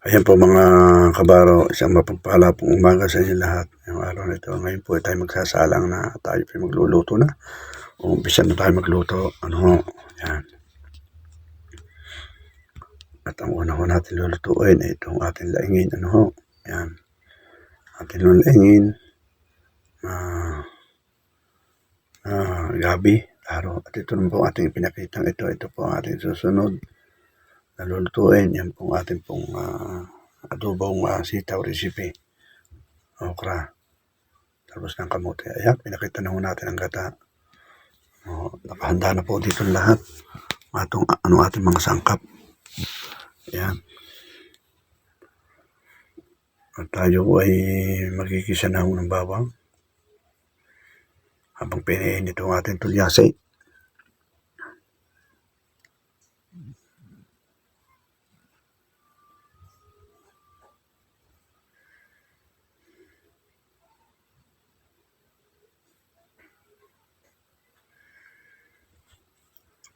Ayan po mga kabaro, isang mapagpala pong umaga sa inyo lahat. Ngayong araw na ito, ngayon po tayo magsasalang na tayo po magluluto na. Umpisa na tayo magluto. Yan. At ang una ho natin lulutuin ay itong ating laingin. Yan. Ating laingin. Gabi. Taro. At ito naman po ating pinakitang ito. Ito po ang ating susunod na lulutuin. Yan po ating pong adobong sitaw recipe. Okra. Tapos ng kamote. Ayan, pinakita na ho natin ang gata. Nakahanda na po dito lahat. Ating mga sangkap. Ayan. At tayo ay magkikisa na ho ng bawang. Habang pinainit ang ating tulyasay.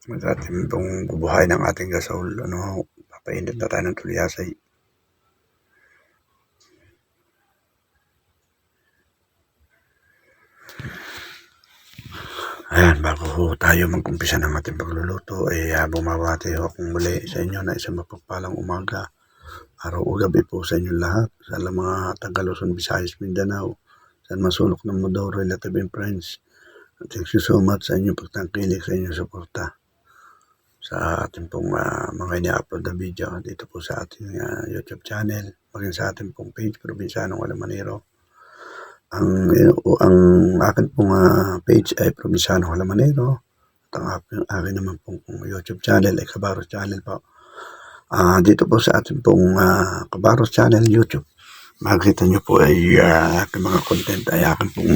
At ating itong bubuhay ng ating gasol. Papainit na tayo ng tulyasay. Ayan, bago ho tayo mag-umpisa ng ating pagluluto, bumabati ho akong muli sa inyo na isang mapagpalang umaga. Araw o gabi po sa inyo lahat. Sa mga taga Luzon, Visayas, Mindanao, sa masulok ng mundo, relative and friends. Thank you so much sa inyong pagtangkilik, sa inyong suporta sa ating pong mga ina-upload na video dito po sa ating YouTube channel, maging sa ating pong page, Probinsianong Alamanero. Ang akin pong page ay Probinsianong Alamanero at ang akin naman pong YouTube channel ay Kabaros Channel po. Dito po sa ating pong Kabaros Channel YouTube, makikita nyo po ay aking mga content ay akin pong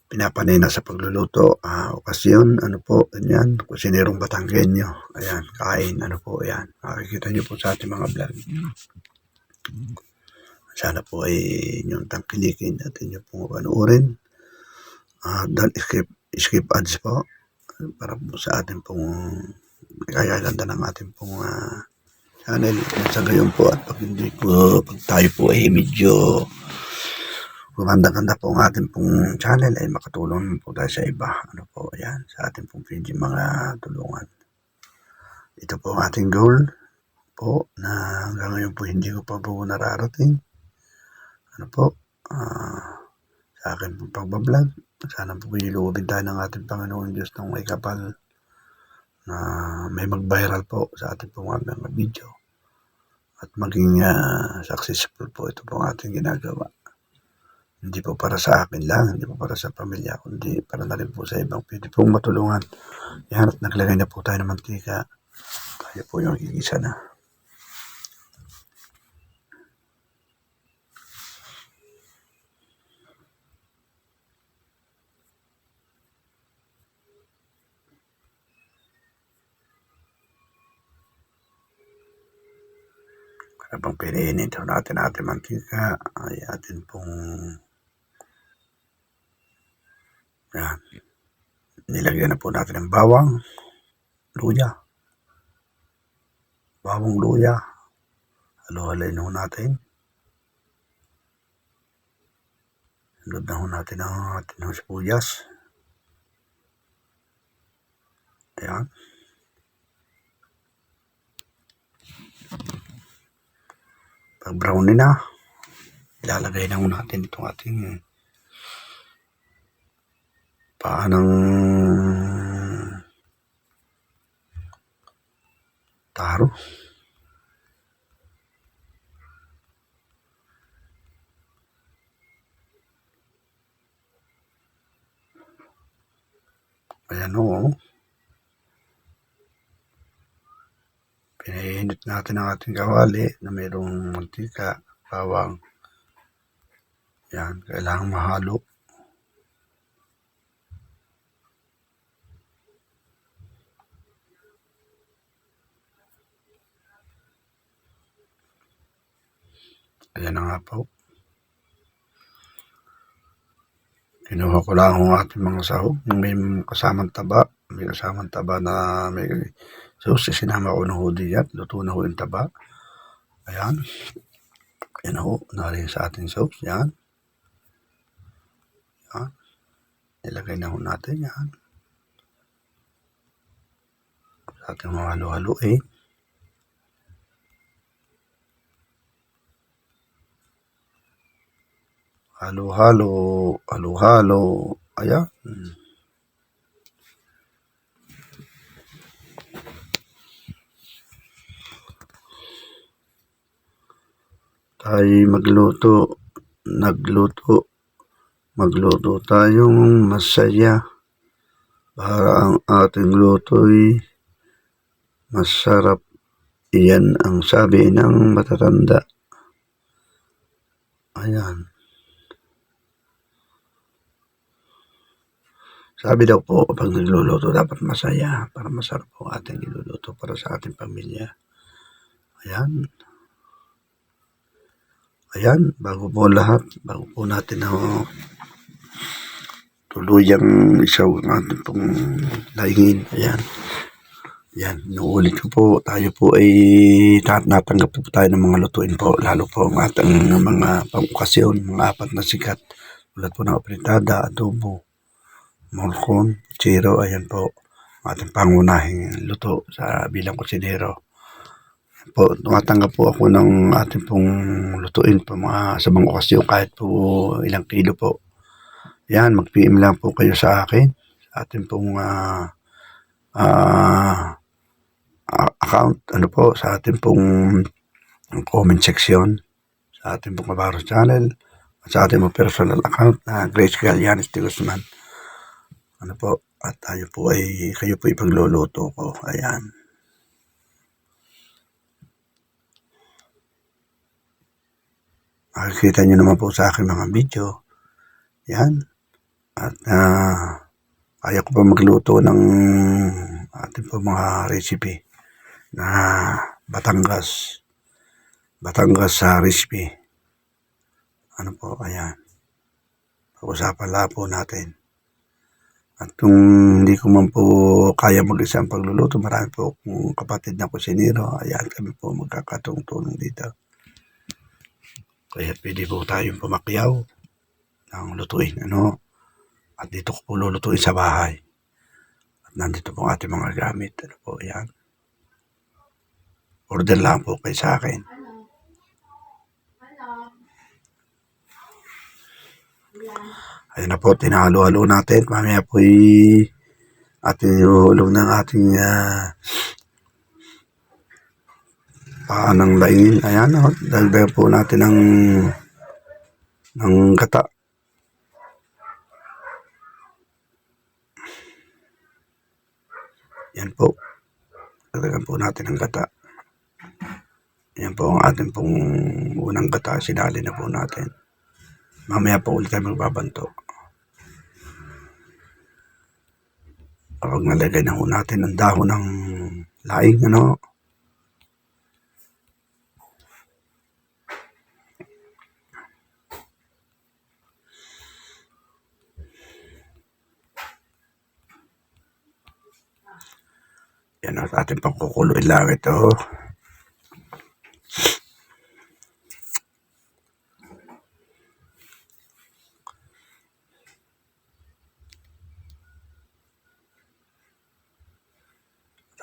pinapanay na sa pagluluto. Okasyon, ganyan, kusinerong Batanggenyo. Ayan, kain, ayan. Makikita nyo po sa ating mga vlog. Sana po ay inyong tangkilikin at inyong pong panuorin. Don't skip ads po para po sa ating pong kagaganda ng ating pong channel. Sa gayon po at pag tayo po ay medyo gumanda-ganda po ang ating pong channel ay makatulong po tayo sa iba. Ayan, sa ating pong mga tulungan. Ito po ang ating goal po na hanggang ngayon po hindi ko pa po nararating. Sa akin pong pagbablog. Sana po ilubin tayo ng ating Panginoon Diyos ng may kapal na may mag-viral po sa ating pong mga video. At maging successful po ito po ang ating ginagawa. Hindi po para sa akin lang, hindi po para sa pamilya, kundi para na rin po sa ibang pwede pong matulungan. Yan, at naglagay na po tayo ng mantika. Tayo po yung igisa na. Habang pinainit natin ating mantika, ay atin pong yan. Nilagyan na po natin ng bawang, luya. Bawang, luya. Halo-haloy na natin. Sunod na natin ang ating sibuyas. Ayan. Pag brownie na, ilalagay na natin itong ating paanang taro. Ayan o. Pinainit natin ang ating kawali na mayroong mantika, bawang. Yan, kailangan mahalo. Ayan na nga po. Kinuha ko lang ang ating mga sahog. Yung may kasamang taba. May kasamang taba na may sauce. Sinama ko na ho diyan. Luto na ho yung taba. Ayan. Ayan na ho. Narin sa ating sauce. Yan. Yan. Ilagay na ho natin yan. Sa ating mga halo-haloin. Halo-halo. Halo-halo. Ayan. Tayo magluto tayong masaya para ang ating luto'y masarap. Iyan ang sabi ng matatanda. Ayan. Sabi daw po, pag nagluluto dapat masaya para masarap po ating niluluto para sa ating pamilya. Ayan. Ayan, bago po natin tuluyang isaw ang ating pong laingin. Ayan. Yan, inuulit ko po, tayo po ay natanggap po tayo ng mga lutuin po, lalo po ang ating mga pang-okasyon, mga apat na sikat. Tulad po ng apritada, adobo, morcon, chiro, ayan po, ating pangunahing luto sa bilang kusinero. Po, tumatanggap po ako ng ating pong lutuin po sa mga okasyon kahit po ilang kilo po. Yan, mag-PM lang po kayo sa akin, sa ating pong account, sa ating pong comment section, sa ating pong Kabaros channel, at sa ating pong personal account na Grace Galianes de Guzman. At kayo po ipagluluto ko. Ayan. Makikita nyo naman po sa aking mga video. Yan. At kaya ko pa magluto ng ating po mga recipe na Batangas sa recipe. Ayan. Pag-usapan lang po natin. At kung hindi ko man po kaya mag-isa ang pagluluto, marami po akong kapatid na kusinero. Ayan, kami po magkakatulong dito. Kaya pwede po tayong pumakyaw ng lutuin. At dito ko po lulutuin sa bahay. At nandito po ang ating mga gamit. Ayan. Order lang po kayo sa akin. Ayan na po, tinahalo-halo natin. Mamaya po ating ihulog ng ating paanang laingin. Ayan, dagdag po natin ng gata. Yan po. Dagdagan po natin ng gata. Yan po ang ating pong unang gata. Sinali na po natin. Mamaya po ulit tayo magbabanto. Kapag nalagay na po natin ang dahon ng laing, yan at ating pangkukuloy lang ito.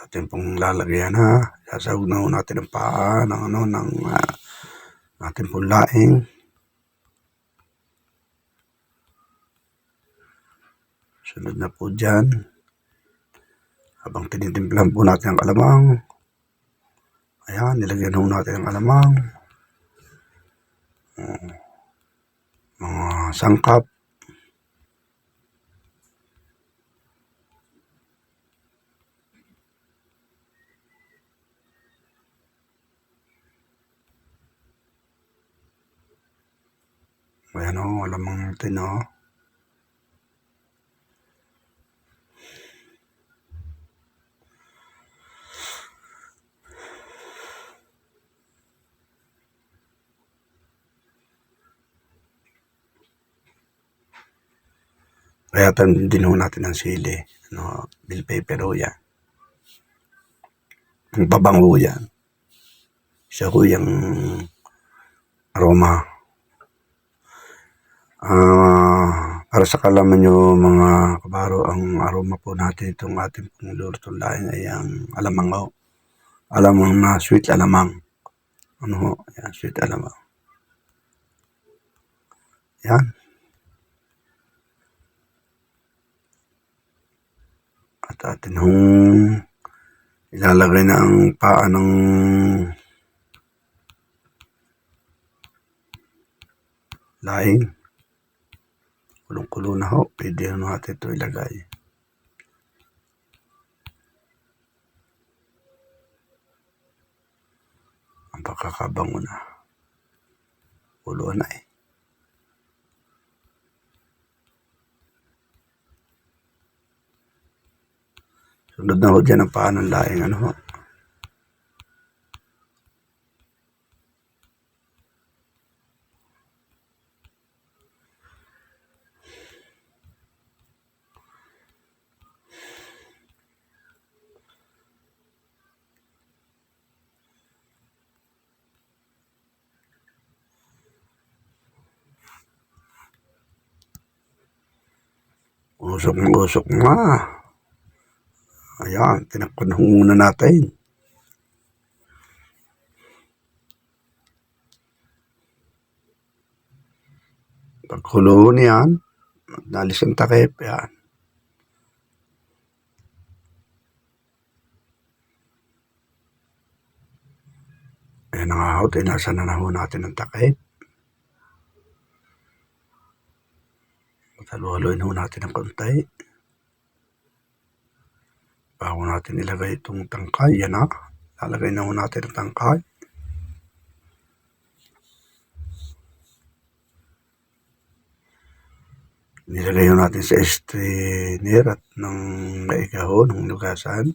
Ating pong lalagyan sasahog na natin ang paa ng ating pong laing. Sunod na po dyan, habang tinitimplahan po natin ang kalamang, Ayan, nilagyan ho natin ang alamang, mga sangkap. Ayan o, alamang natin o. Kaya din ho natin ang sili. Bell pepper ho yan. Ang pabango yan. Siya ho yung aroma. Para sa kalaman nyo mga kabaro, ang aroma po natin itong ating pong lulutong laing ay ang alamang ho. Alamang na sweet alamang. Ano ho? Yan, sweet alamang. Yan. At atin hong ilalagay na ang paa ng laing. Kulong-kulo na ho. Pwede natin ito ilagay. Ang pagkakabango na. Kulo na eh. Sunod na ho dyan ang paa ng laing. Ano ho? Usok na. Ayan, tinakpan muna natin. Pagkulo niyan, nalis ang takip. Yan. Ayan na nga ho, tinasan na ho natin ang takip. Halu-haluin ho natin ang konti. Bago natin ilagay itong tangkay, yan na. Lalagay na ho natin ang tangkay. Nilagay ho natin sa strainer at ng naigaho, ng lugasan.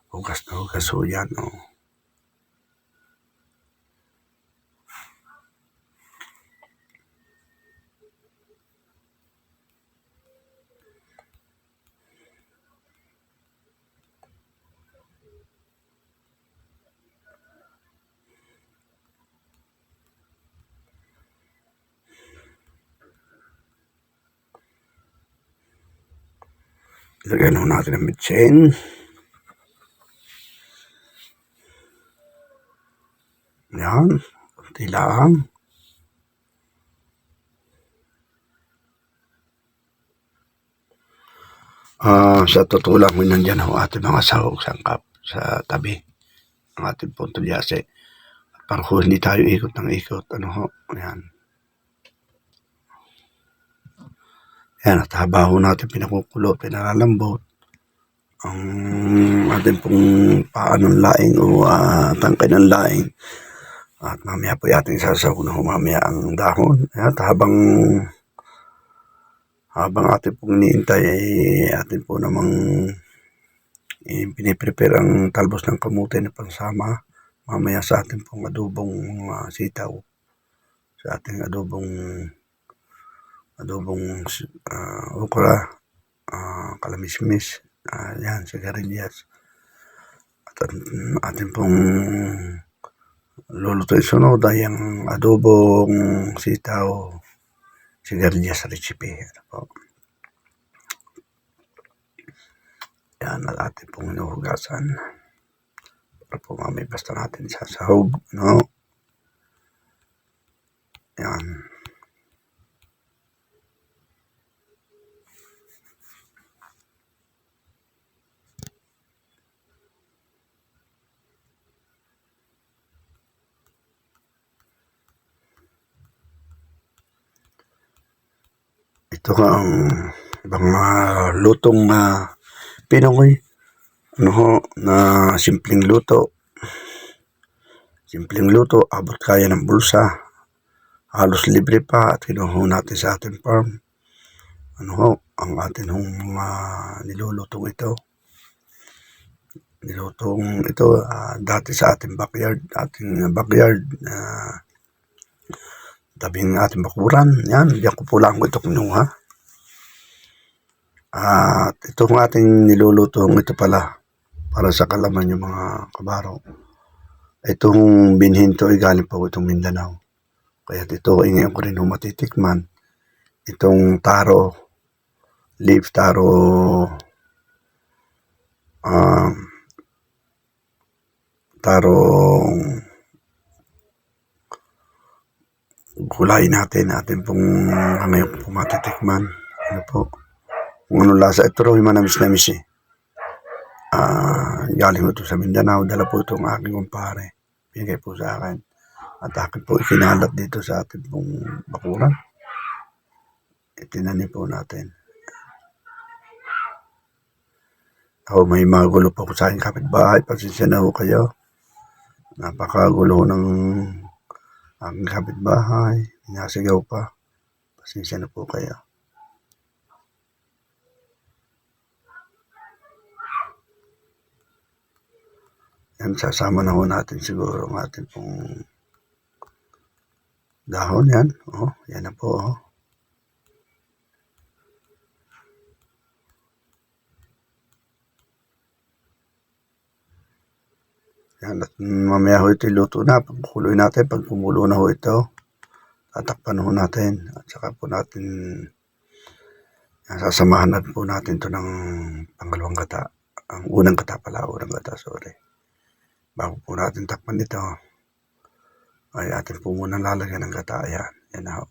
Hugas na hugas ho yan. Oh. Ilagyan ho natin ang mitsin. Yan, kunti lang. Sa totoo lang, nandyan ho ating mga sahog sangkap sa tabi ng ating puntulyase. Para ho hindi tayo ikot ng ikot. Ano ho, yan. Yan, at haba ho natin pinakukulo, pinalalambot ang ating pong paa ng laing o tangkay ng laing. At mamaya po ating sasaw na ho mamaya ang dahon. At habang ating pong iniintay ay atin po namang piniprepare ang talbos ng kamote na pansama mamaya sa ating pong adobong sitaw. Sa ating adobong okra, kalamismis, yan, sigarilyas. At ating pong lulutuin sunod ay ang adobong sitaw, sigarilyas recipe. Ano po. Yan, at ating pong inuhugasan. Para po mamay basta natin sa sahog. No? Yan. Ito nga ang mga lutong Pinoy, ano ho, na simpleng luto. Simpleng luto, abot kaya ng bulsa. Halos libre pa at kinuha natin sa ating farm. Ano ho, ang atin hong mga nilulutong ito. Nilutong ito dati sa ating backyard, tabing ating bakuran. Yan, diyan ko po lang ito kinuha. At itong ating nilulutong ito pala, para sa kalaman yung mga kabaro. Itong binhin to ay galing po itong Mindanao. Kaya ito ay ngayon ko rin matitikman. Itong taro, leaf taro, tarong gulay natin pong ngayon po matitikman. Ano po? Kung ano lasa, ito raw yung manamis-namis eh. Galing ito sa Mindanao, dala po itong aking kumpare. Bigay po sa akin. At akin po ikinalat dito sa ating pong bakuran. Itinanim po natin. May mga gulo po ko sa aking kapitbahay. Pasensya na ho kayo. Napakagulo ng aking kapitbahay. Inasigaw pa. Pasensya na po kayo. Yan, sasama na ho natin siguro ang ating pong dahon yan. Yan na po. Yan, at mamaya ho ito luto na. Pagkuloy natin, pag kumulo na ho ito, tatakpan ho natin. At saka po natin, sasamahan na po natin ito ng pangalawang gata. Ang unang gata, sorry. Bago po natin takpan ito, ay atin po muna lalagyan ng gata. Ayan, yan na ho.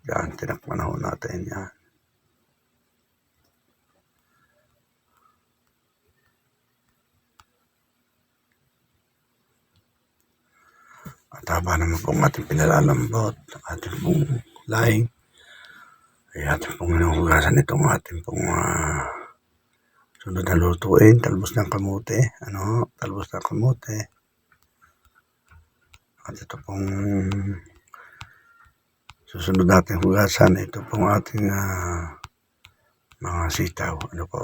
Yan, tinakpan na ho natin yan. At haba naman pong ating pinalalambot, ating pong laing, ay ating pong hinuhugasan itong ating pong sunod na lutuin, talbos ng kamote, talbos ng kamote. At ito pong susunod natin hugasan, ito pong ating mga sitaw, ano po.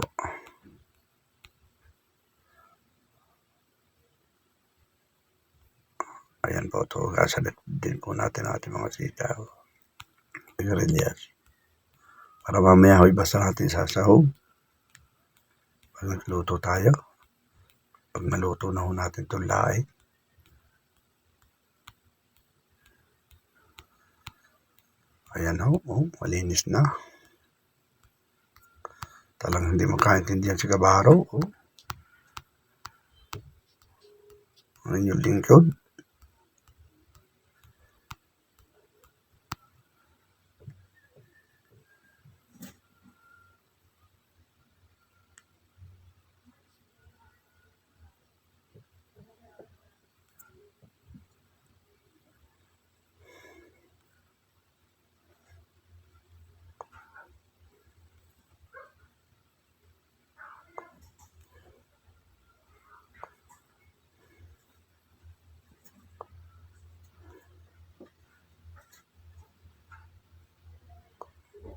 Ayan po, ito hugasan din po natin ating mga sitaw. Sigarilyas. Para mamaya ho'y basta natin sasahog. Pag nagluto tayo, pag naluto na ho natin itong laing, ayan ho, malinis na. Talagang hindi magkaintindihan si kabaro. Ang inyong lingkod.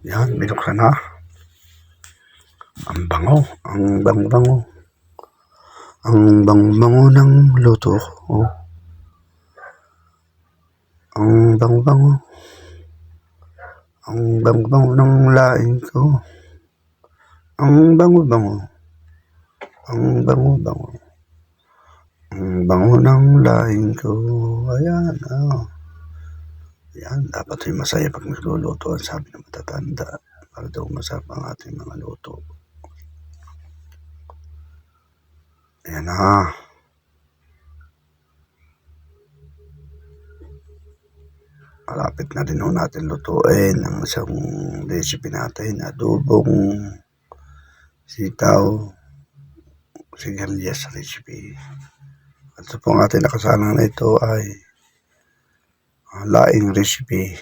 Yan, binuksan na. Ang bango. Ang bango-bango. Ang bango-bango ng luto ko. Ang bango-bango. Ang bango-bango ng laing ko. Ang bango-bango. Ang bango-bango. Ang bango ng laing ko. Ayan, Yan, dapat ay masaya pag nagluluto. Ang sabi ng matatanda. Para daw masarap ang ating mga luto. Ayan na. Malapit na rin ho natin lutuin ang isang recipe natin, adobong sitaw, sigarilyas recipe. At sa pong ating nakasalang na ito ay laing recipe,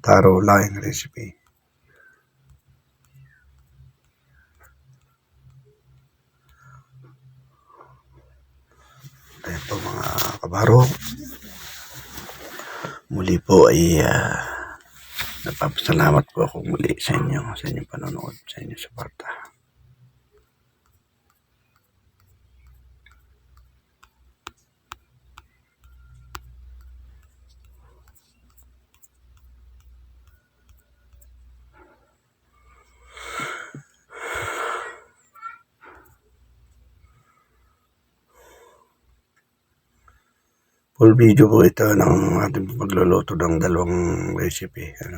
taro laing recipe. Ayan po mga kabaro. Muli po ay nagpapasalamat po ako muli sa inyong panonood, sa inyong suporta. Full video po ito ng ating pagluluto ng dalawang recipe. Yan.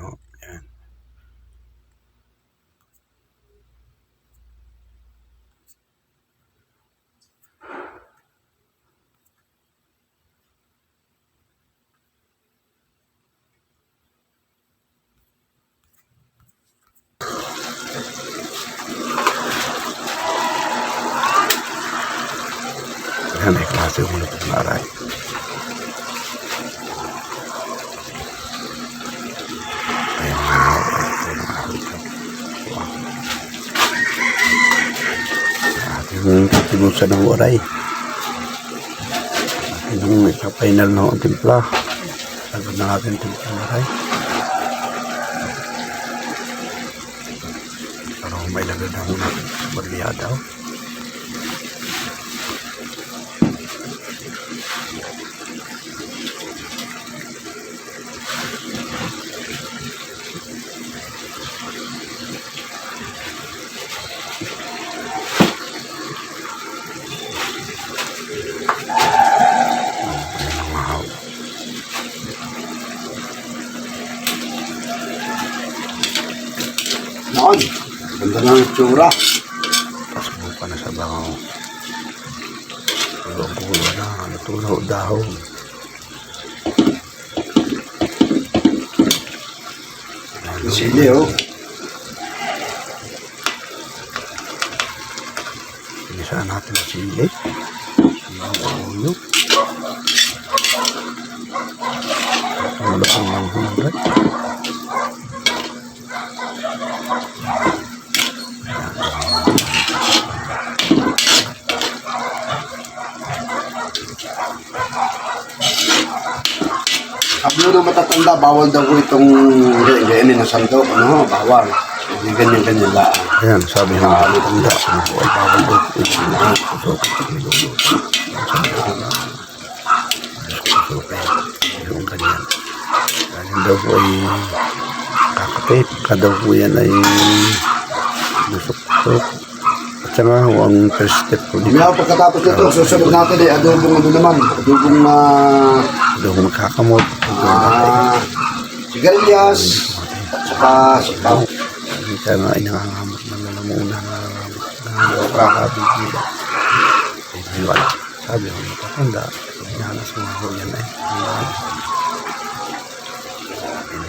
Yan ay klase ulit ng aray. Yung tinusa ng waray. Yung ipapainal na ang timpla. Sagod na natin timpla ng waray. Para may lagad na muna bagyadaw. Noon, ganda ng itsura. Tapos buka na sa bangaw. Kulo na, natunaw dahon. Sili, oh. Pinisahan natin ang sili. Mga ulo. Wala pang manghulay. Sabi ng matatanda, bawal daw po itong ganyan na sandok. Ano, bawal. Hindi ganyan-ganyan lang. Ayan, sabi ng matanda, ay bawal daw po ito na iluluto. Yung ganyan. Ganyan daw po ay kakapit. Kadaw po yan ay lusok-lusok. At saka ang first step po dito. May pagkatapos nito, susunod natin ay adobong ano naman. Adobong magkakamot. sigarilyas. At saka sitaw. Kaya nga ay nangangamot ng lalamunan na nakakabigila. Ay wala. Sabi ko matatanda. Pinahalas mga ho yan ay.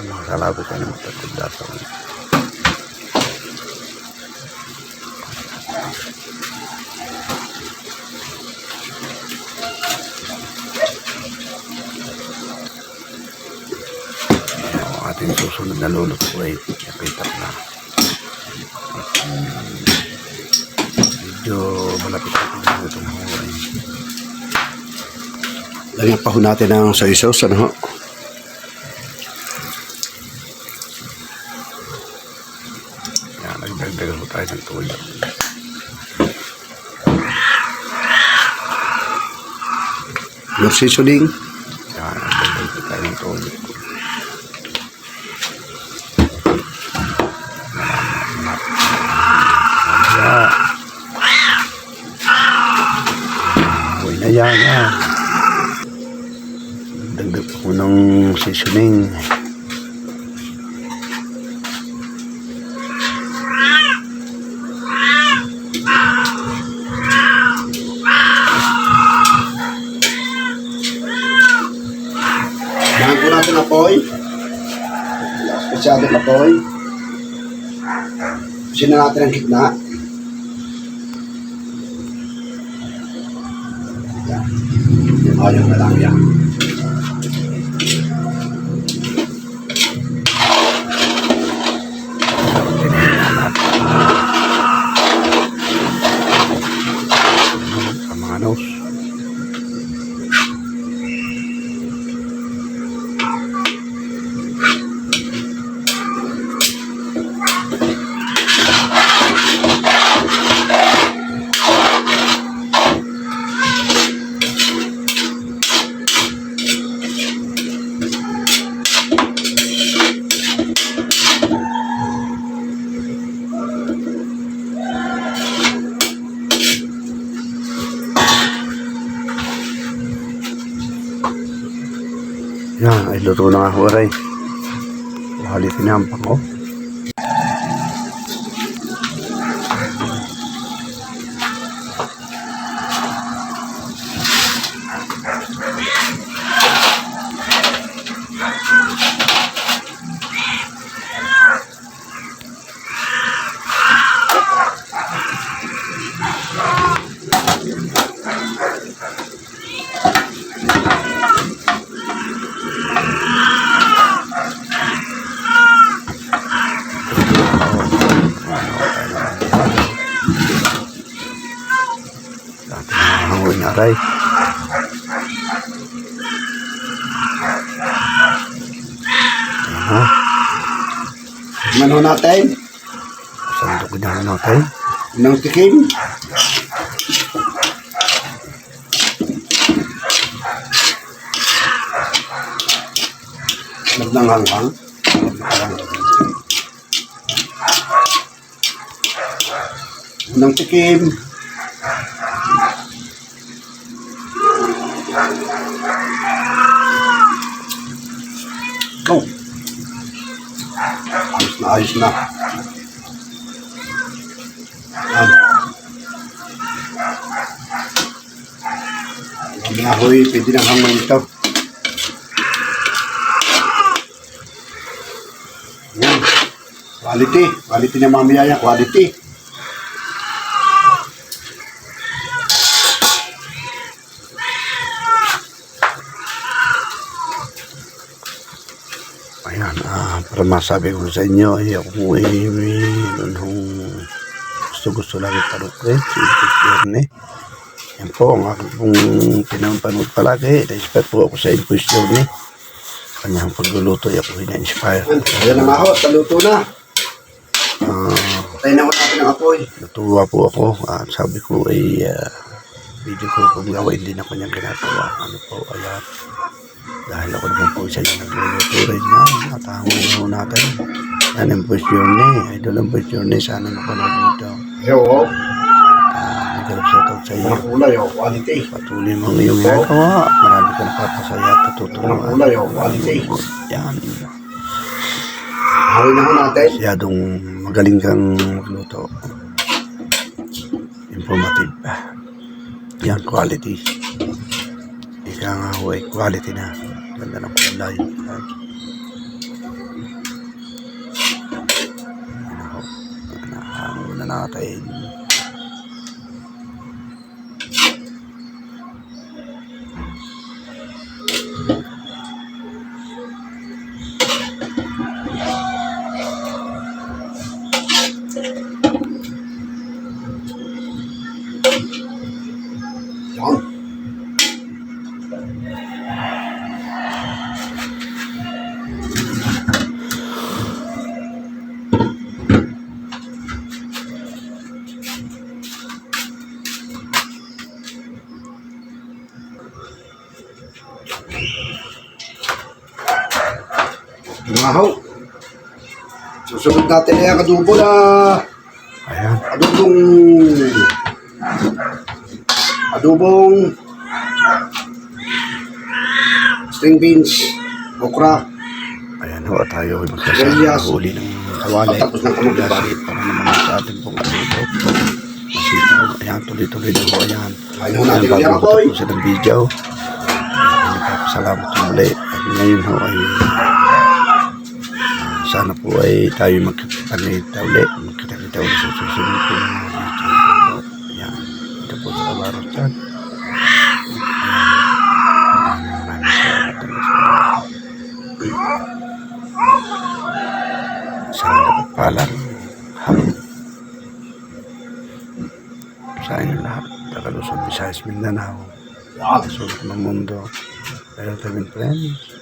Mga kalabot ay matatanda sa mga. Ating susunod na luluto ay nakita na medyo malapit natin na itong huray. Lagyan pa ho natin ng soy sauce, ano ho? Yan, nagdagdagan po tayo ng tuloy. Your seasoning. Yan, nagdagdagan po tayo ng tuloy. Uy na yan, dagdag po ng seasoning. Dahan po natin apoy. Masyadong apoy. Pusin na natin ang gitna. Ayun na lang yan. Sa mga nose. Yan, ay luto na ako aray. Halitin na ang pako. Hangoy na aray. Aha, Mano natin? sandok na natin. Unang tikim. Nagdang hanghang. Unang tikim. Go! Ayos na, ayos na. Yan. Ang nahoy, pwede nang hangman ito. Yan. Quality. Quality niya mamaya yan. Quality. Ayan, para masabi ko sa inyo, ay ako ay nung gusto lagi panukin, si Impus Yorne. Yan po, ang aking pong pinapanood palagi. Na-inspire po ako sa Impus Yorne. Kanyang pagluluto, ay ako na-inspire. Ayan na nga ho. Taluto na. Tayo na ho natin ang apoy. Natuwa po ako at sabi ko ay video ko kung gawin din ako niyang ginagawa. Ano po, ayan. Dahil ako naman po siya na nagluluto rin yan. Natahawin na ho natin. Yan ang Impus Yorne. Idol ang Impus Yorne. Sana napanood dito. Yo, ho. Nagkalap sa ito sa iyo. Mga kulay, ho. Quality. Patuloy mong iyong ginagawa. Marami ka napapasaya at tutulungan. Mga kulay, ho. Quality. Yan. Hawin na ho natin. Masyadong magaling kang magluto. Informative. Yan, quality. Ika nga ho ay quality na. Ganda ng kulay. Yan. Nahango na natin. Yan. Mga ho. Susunod natin ay ang adobo na Ayan. adobong string beans, okra, Ayan ho, tayo ay Sigarilyas. magkasama huli ng kawali. Tapos ng kamuti ba? Kasi para naman sa ating pong aluto. Masitaw. Ayan, tuloy-tuloy na ho. Ayan. Ayun ho natin Ayan, yung bago apoy. matapusin ang video. Salamat muli. At ngayon ho ay sana po ay tayo magkita ulit. Magkita-kita ulit sa susunod po ng mga video. Ayan. Ito po sa kabarot dyan. Isang mapagpalang hapon sa inyo lahat. Taga Luzon, Visayas, Mindanao. Yan. Sulok ng mundo. Pero Kevin friends.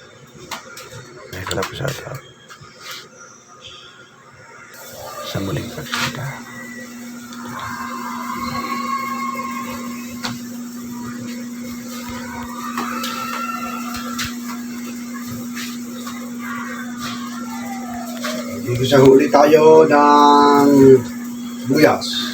May kalap sa atap. Sa muling pagkita. Dito sa huli tayo ng buyas.